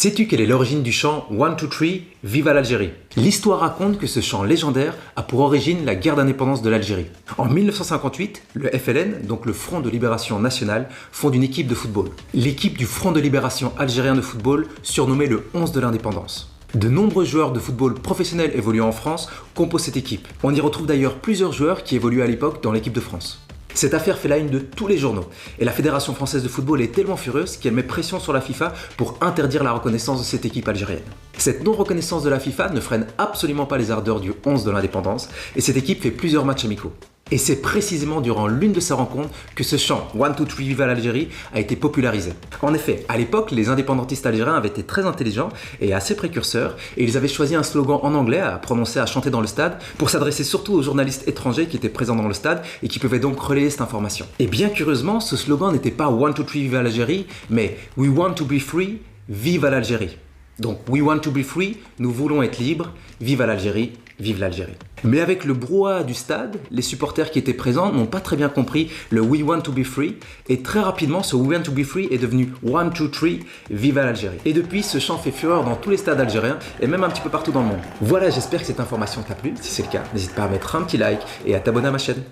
Sais-tu quelle est l'origine du chant 1, 2, 3, Viva l'Algérie? L'histoire raconte que ce chant légendaire a pour origine la guerre d'indépendance de l'Algérie. En 1958, le FLN, donc le Front de Libération Nationale, fonde une équipe de football. L'équipe du Front de Libération Algérien de football, surnommée le 11 de l'indépendance. De nombreux joueurs de football professionnels évoluant en France composent cette équipe. On y retrouve d'ailleurs plusieurs joueurs qui évoluaient à l'époque dans l'équipe de France. Cette affaire fait la une de tous les journaux et la Fédération française de football est tellement furieuse qu'elle met pression sur la FIFA pour interdire la reconnaissance de cette équipe algérienne. Cette non-reconnaissance de la FIFA ne freine absolument pas les ardeurs du 11 de l'indépendance et cette équipe fait plusieurs matchs amicaux. Et c'est précisément durant l'une de ces rencontres que ce chant 1, 2, 3, Viva l'Algérie a été popularisé. En effet, à l'époque, les indépendantistes algériens avaient été très intelligents et assez précurseurs et ils avaient choisi un slogan en anglais à prononcer, à chanter dans le stade pour s'adresser surtout aux journalistes étrangers qui étaient présents dans le stade et qui pouvaient donc relayer cette information. Et bien curieusement, ce slogan n'était pas 1, 2, 3, Viva l'Algérie, mais We want to be free, vive l'Algérie. Donc, we want to be free, nous voulons être libres, vive l'Algérie, vive l'Algérie. Mais avec le brouhaha du stade, les supporters qui étaient présents n'ont pas très bien compris le we want to be free et très rapidement ce we want to be free est devenu 1, 2, 3, vive l'Algérie. Et depuis, ce chant fait fureur dans tous les stades algériens et même un petit peu partout dans le monde. Voilà, j'espère que cette information t'a plu. Si c'est le cas, n'hésite pas à mettre un petit like et à t'abonner à ma chaîne.